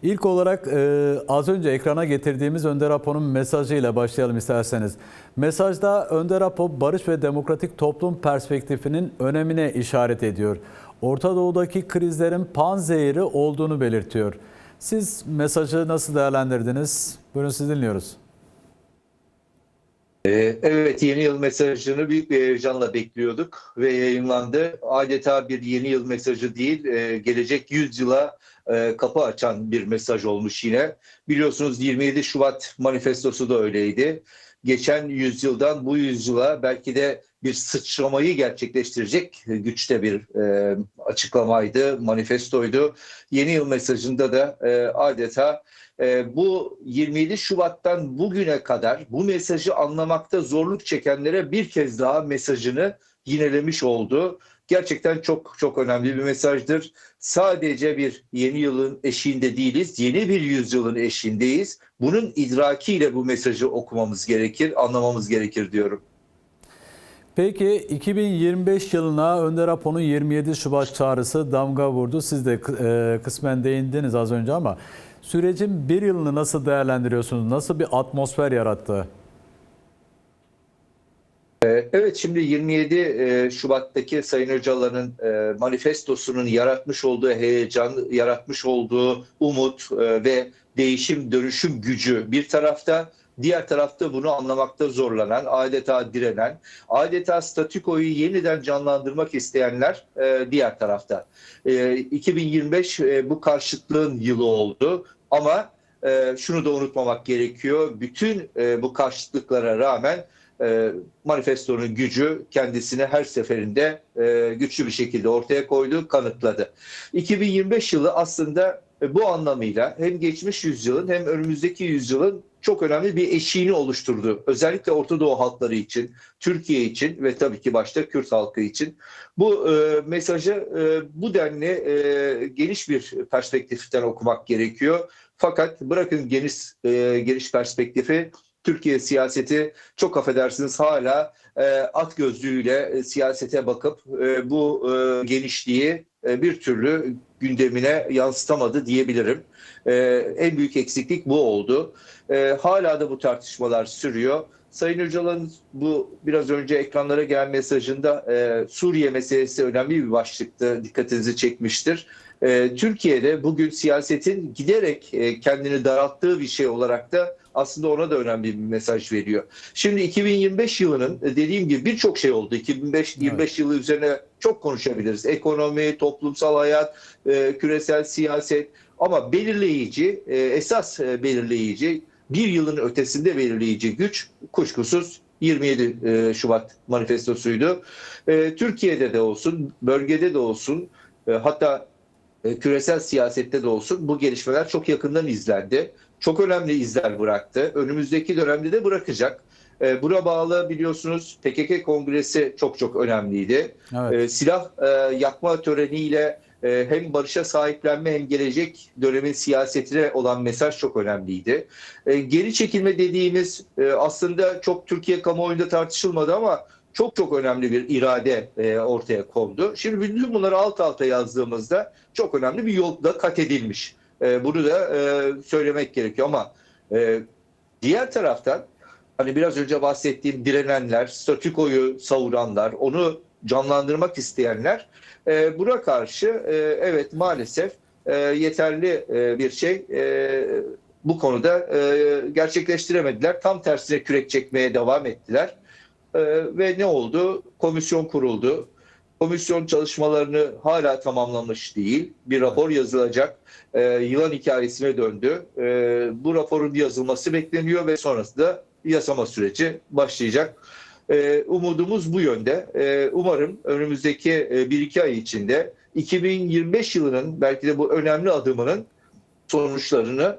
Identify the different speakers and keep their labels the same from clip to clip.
Speaker 1: İlk olarak az önce ekrana getirdiğimiz Önder Apo'nun mesajıyla başlayalım isterseniz. Mesajda Önder Apo barış ve demokratik toplum perspektifinin önemine işaret ediyor. Orta Doğu'daki krizlerin panzehiri olduğunu belirtiyor. Siz mesajı nasıl değerlendirdiniz? Buyurun, sizi dinliyoruz.
Speaker 2: Evet, yeni yıl mesajını büyük bir heyecanla bekliyorduk ve yayınlandı. Adeta bir yeni yıl mesajı değil, gelecek yüzyıla kapı açan bir mesaj olmuş yine. Biliyorsunuz 27 Şubat manifestosu da öyleydi. Geçen yüzyıldan bu yüzyıla belki de bir sıçramayı gerçekleştirecek güçte bir açıklamaydı, manifestoydu. Yeni yıl mesajında da adeta bu 27 Şubat'tan bugüne kadar bu mesajı anlamakta zorluk çekenlere bir kez daha mesajını yinelemiş oldu. Gerçekten çok çok önemli bir mesajdır. Sadece bir yeni yılın eşiğinde değiliz, yeni bir yüzyılın eşiğindeyiz. Bunun idrakiyle bu mesajı okumamız gerekir, anlamamız gerekir diyorum.
Speaker 1: Peki 2025 yılına Önder Apo'nun 27 Şubat çağrısı damga vurdu. Siz de kısmen değindiniz az önce ama sürecin bir yılını nasıl değerlendiriyorsunuz? Nasıl bir atmosfer yarattı?
Speaker 2: Evet, şimdi 27 Şubat'taki Sayın Öcalan'ın manifestosunun yaratmış olduğu heyecan, yaratmış olduğu umut ve değişim dönüşüm gücü bir tarafta, diğer tarafta bunu anlamakta zorlanan, adeta direnen, adeta statükoyu yeniden canlandırmak isteyenler diğer tarafta. 2025 bu karşıtlığın yılı oldu ama şunu da unutmamak gerekiyor. Bütün bu karşıtlıklara rağmen manifestonun gücü kendisini her seferinde güçlü bir şekilde ortaya koydu, kanıtladı. 2025 yılı aslında bu anlamıyla hem geçmiş yüzyılın hem önümüzdeki yüzyılın çok önemli bir eşiğini oluşturdu. Özellikle Orta Doğu halkları için, Türkiye için ve tabii ki başta Kürt halkı için. Bu mesajı bu denli geniş bir perspektiften okumak gerekiyor. Fakat bırakın geniş perspektifi, Türkiye siyaseti çok affedersiniz hala at gözlüğüyle siyasete bakıp bu genişliği bir türlü gündemine yansıtamadı diyebilirim. En büyük eksiklik bu oldu. Hala da bu tartışmalar sürüyor. Sayın Öcalan'ın bu biraz önce ekranlara gelen mesajında Suriye meselesi önemli bir başlıktı, dikkatinizi çekmiştir. Türkiye'de bugün siyasetin giderek kendini daralttığı bir şey olarak da aslında ona da önemli bir mesaj veriyor. Şimdi 2025 yılının dediğim gibi birçok şey oldu. 2025 yılı üzerine çok konuşabiliriz. Ekonomi, toplumsal hayat, küresel siyaset ama belirleyici, esas belirleyici, bir yılın ötesinde belirleyici güç kuşkusuz 27 Şubat manifestosuydu. Türkiye'de de olsun, bölgede de olsun, hatta küresel siyasette de olsun bu gelişmeler çok yakından izlendi. Çok önemli izler bıraktı. Önümüzdeki dönemde de bırakacak. Buna bağlı biliyorsunuz PKK Kongresi çok çok önemliydi.
Speaker 1: Evet.
Speaker 2: Silah yakma töreniyle hem barışa sahiplenme hem gelecek dönemin siyasetine olan mesaj çok önemliydi. Geri çekilme dediğimiz aslında çok Türkiye kamuoyunda tartışılmadı ama çok çok önemli bir irade ortaya kondu. Şimdi bütün bunları alt alta yazdığımızda çok önemli bir yolda kat edilmiş. Bunu da söylemek gerekiyor ama diğer taraftan hani biraz önce bahsettiğim direnenler, statükoyu savuranlar, onu canlandırmak isteyenler buna karşı evet maalesef yeterli bir şey bu konuda gerçekleştiremediler. Tam tersine kürek çekmeye devam ettiler. Ve ne oldu? Komisyon kuruldu. Komisyon çalışmalarını hala tamamlamış değil. Bir rapor yazılacak. Yılan hikayesine döndü. Bu raporun yazılması bekleniyor ve sonrasında yasama süreci başlayacak. Umudumuz bu yönde. Umarım önümüzdeki 1-2 ay içinde 2025 yılının belki de bu önemli adımının sonuçlarını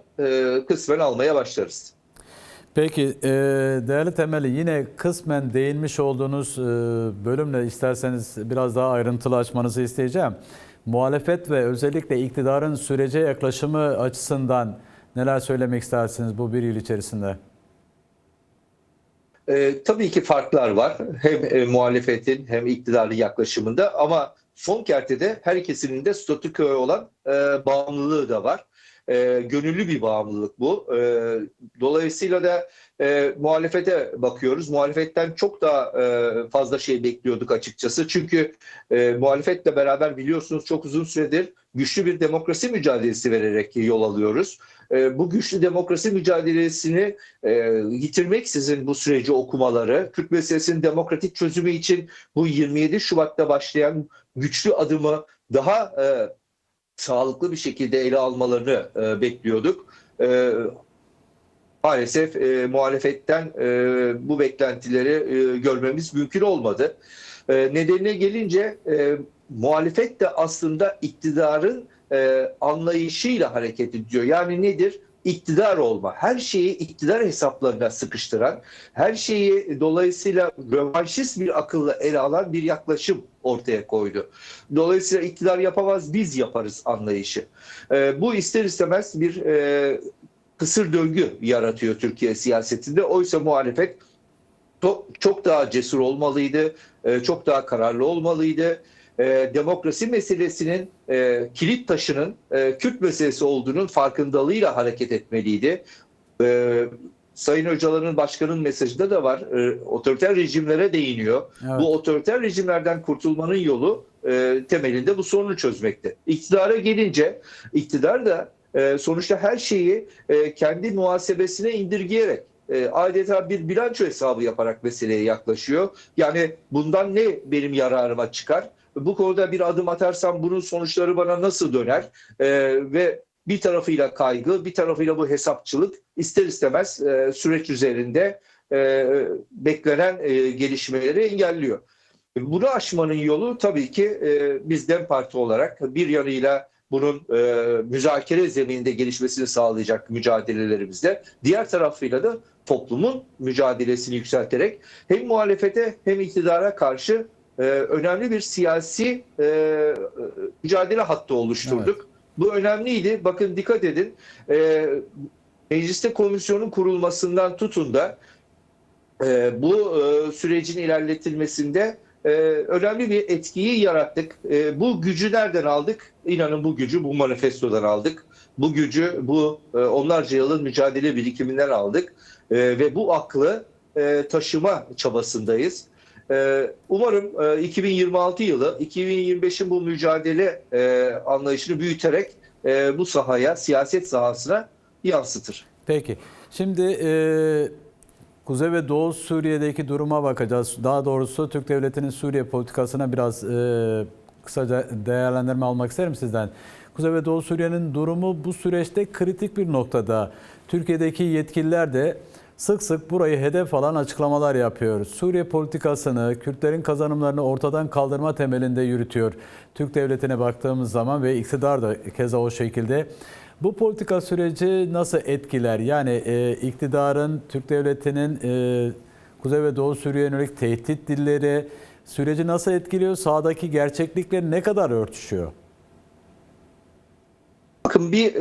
Speaker 2: kısmen almaya başlarız.
Speaker 1: Peki değerli Temel'i, yine kısmen değinmiş olduğunuz bölümle isterseniz biraz daha ayrıntılı açmanızı isteyeceğim. Muhalefet ve özellikle iktidarın sürece yaklaşımı açısından neler söylemek istersiniz bu bir yıl içerisinde?
Speaker 2: Tabii ki farklar var. Hem muhalefetin hem iktidarın yaklaşımında ama son kertede her ikisinin de statükoya olan bağımlılığı da var. gönüllü bir bağımlılık bu. Dolayısıyla da muhalefete bakıyoruz. Muhalefetten çok daha fazla şey bekliyorduk açıkçası. Çünkü muhalefetle beraber biliyorsunuz çok uzun süredir güçlü bir demokrasi mücadelesi vererek yol alıyoruz. Bu güçlü demokrasi mücadelesini yitirmeksizin bu süreci okumaları, Kürt meselesinin demokratik çözümü için bu 27 Şubat'ta başlayan güçlü adımı daha sağlıklı bir şekilde ele almalarını bekliyorduk. Maalesef muhalefetten bu beklentileri görmemiz mümkün olmadı. Nedenine gelince muhalefet de aslında iktidarın anlayışıyla hareket ediyor. Yani nedir? İktidar olma. Her şeyi iktidar hesaplarına sıkıştıran, her şeyi dolayısıyla rövanşist bir akılla ele alan bir yaklaşım ortaya koydu. Dolayısıyla iktidar yapamaz, biz yaparız anlayışı. Bu ister istemez bir kısır döngü yaratıyor Türkiye siyasetinde. Oysa muhalefet çok daha cesur olmalıydı, çok daha kararlı olmalıydı. Demokrasi meselesinin kilit taşının Kürt meselesi olduğunun farkındalığıyla hareket etmeliydi. Sayın Öcalan'ın başkanın mesajında da var. Otoriter rejimlere değiniyor.
Speaker 1: Evet.
Speaker 2: Bu otoriter rejimlerden kurtulmanın yolu temelinde bu sorunu çözmekte. İktidara gelince iktidar da sonuçta her şeyi kendi muhasebesine indirgeyerek adeta bir bilanço hesabı yaparak meseleye yaklaşıyor. Yani bundan ne benim yararıma çıkar? Bu konuda bir adım atarsam bunun sonuçları bana nasıl döner? Ve bir tarafıyla kaygı, bir tarafıyla bu hesapçılık ister istemez süreç üzerinde beklenen gelişmeleri engelliyor. Bunu aşmanın yolu tabii ki biz DEM Parti olarak bir yanıyla bunun müzakere zemininde gelişmesini sağlayacak mücadelelerimizde, diğer tarafıyla da toplumun mücadelesini yükselterek hem muhalefete hem iktidara karşı önemli bir siyasi mücadele hattı oluşturduk. Evet. Bu önemliydi. Bakın dikkat edin. Mecliste komisyonun kurulmasından tutun da bu sürecin ilerletilmesinde önemli bir etkiyi yarattık. Bu gücü nereden aldık? İnanın bu gücü bu manifestodan aldık. Bu gücü bu onlarca yılın mücadele birikiminden aldık. Ve bu aklı taşıma çabasındayız. Umarım 2026 yılı 2025'in bu mücadele anlayışını büyüterek bu sahaya, siyaset sahasına yansıtır.
Speaker 1: Peki. Şimdi Kuzey ve Doğu Suriye'deki duruma bakacağız. Daha doğrusu Türk Devleti'nin Suriye politikasına biraz kısaca değerlendirme almak isterim sizden. Kuzey ve Doğu Suriye'nin durumu bu süreçte kritik bir noktada. Türkiye'deki yetkililer de sık sık burayı hedef alan açıklamalar yapıyor. Suriye politikasını, Kürtlerin kazanımlarını ortadan kaldırma temelinde yürütüyor. Türk Devleti'ne baktığımız zaman ve iktidar da keza o şekilde. Bu politika süreci nasıl etkiler? Yani iktidarın, Türk Devleti'nin Kuzey ve Doğu Suriye'ye yönelik tehdit dilleri süreci nasıl etkiliyor? Sahadaki gerçeklikle ne kadar örtüşüyor?
Speaker 2: Bakın bir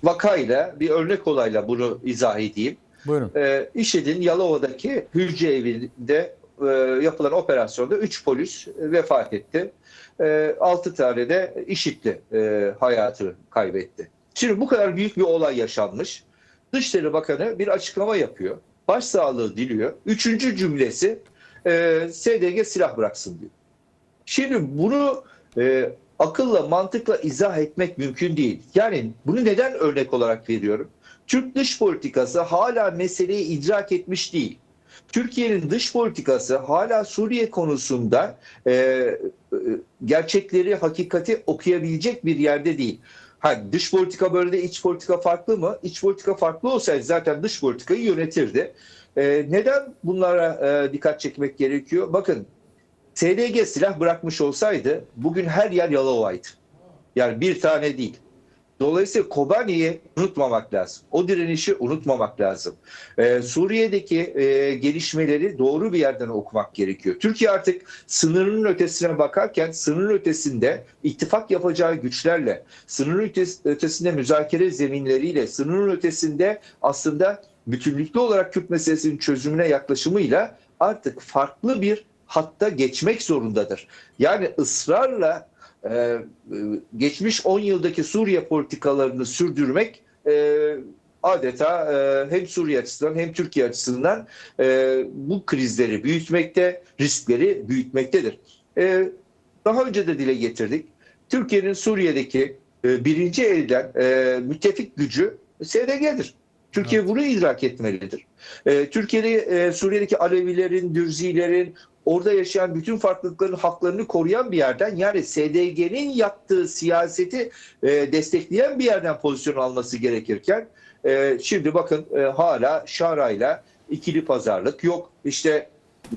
Speaker 2: vakayla, bir örnek olayla bunu izah edeyim.
Speaker 1: Buyurun.
Speaker 2: İŞİD'in Yalova'daki hücre evinde yapılan operasyonda 3 polis vefat etti. 6 tane de IŞİD'li hayatını kaybetti. Şimdi bu kadar büyük bir olay yaşanmış. Dışişleri Bakanı bir açıklama yapıyor. Başsağlığı diliyor. 3. cümlesi SDG silah bıraksın diyor. Şimdi bunu akılla, mantıkla izah etmek mümkün değil. Yani bunu neden örnek olarak veriyorum? Türk dış politikası hala meseleyi idrak etmiş değil. Türkiye'nin dış politikası hala Suriye konusunda gerçekleri, hakikati okuyabilecek bir yerde değil. Dış politika böyle de iç politika farklı mı? İç politika farklı olsaydı zaten dış politikayı yönetirdi. Neden bunlara dikkat çekmek gerekiyor? Bakın SDG silah bırakmış olsaydı bugün her yer Yalova'ydı. Yani bir tane değil. Dolayısıyla Kobani'yi unutmamak lazım. O direnişi unutmamak lazım. Suriye'deki gelişmeleri doğru bir yerden okumak gerekiyor. Türkiye artık sınırının ötesine bakarken sınırın ötesinde ittifak yapacağı güçlerle, sınırın ötesinde müzakere zeminleriyle, sınırın ötesinde aslında bütünlüklü olarak Kürt meselesinin çözümüne yaklaşımıyla artık farklı bir hatta geçmek zorundadır. Yani ısrarla geçmiş 10 yıldaki Suriye politikalarını sürdürmek adeta hem Suriye açısından hem Türkiye açısından bu krizleri büyütmekte, riskleri büyütmektedir. Daha önce de dile getirdik. Türkiye'nin Suriye'deki birinci elden müttefik gücü SDG'dir. Türkiye bunu idrak etmelidir. Türkiye'de Suriye'deki Alevilerin, Dürzilerin, orada yaşayan bütün farklılıkların haklarını koruyan bir yerden, yani SDG'nin yaptığı siyaseti destekleyen bir yerden pozisyon alması gerekirken şimdi bakın hala Şara'yla ikili pazarlık yok. İşte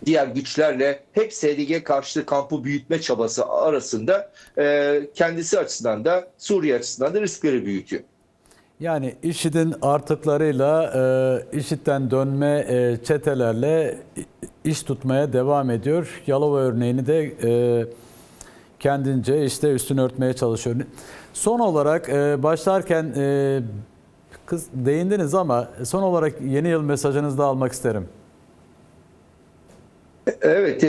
Speaker 2: diğer güçlerle hep SDG karşıtı kampı büyütme çabası arasında kendisi açısından da Suriye açısından da riskleri büyütüyor.
Speaker 1: Yani IŞİD'in artıklarıyla IŞİD'den dönme çetelerle iş tutmaya devam ediyor. Yalova örneğini de kendince işte üstünü örtmeye çalışıyor. Son olarak başlarken değindiniz ama son olarak yeni yıl mesajınızı da almak isterim.
Speaker 2: Evet,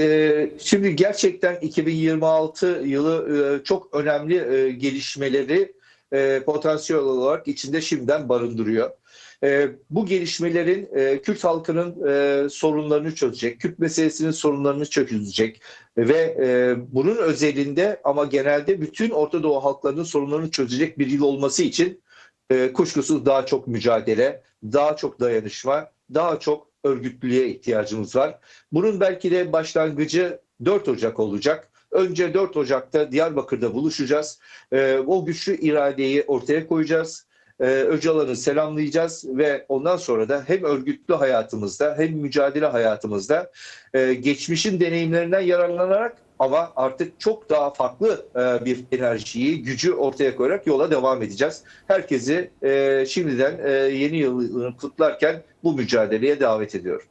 Speaker 2: şimdi gerçekten 2026 yılı çok önemli gelişmeleri potansiyel olarak içinde şimdiden barındırıyor. Bu gelişmelerin Kürt halkının sorunlarını çözecek, Kürt meselesinin sorunlarını çözecek ve bunun özelinde ama genelde bütün Orta Doğu halklarının sorunlarını çözecek bir yıl olması için kuşkusuz daha çok mücadele, daha çok dayanışma, daha çok örgütlülüğe ihtiyacımız var. Bunun belki de başlangıcı 4 Ocak olacak. Önce 4 Ocak'ta Diyarbakır'da buluşacağız. O güçlü iradeyi ortaya koyacağız. Öcalan'ı selamlayacağız ve ondan sonra da hem örgütlü hayatımızda hem mücadele hayatımızda geçmişin deneyimlerinden yararlanarak ama artık çok daha farklı bir enerjiyi, gücü ortaya koyarak yola devam edeceğiz. Herkesi şimdiden yeni yılını kutlarken bu mücadeleye davet ediyorum.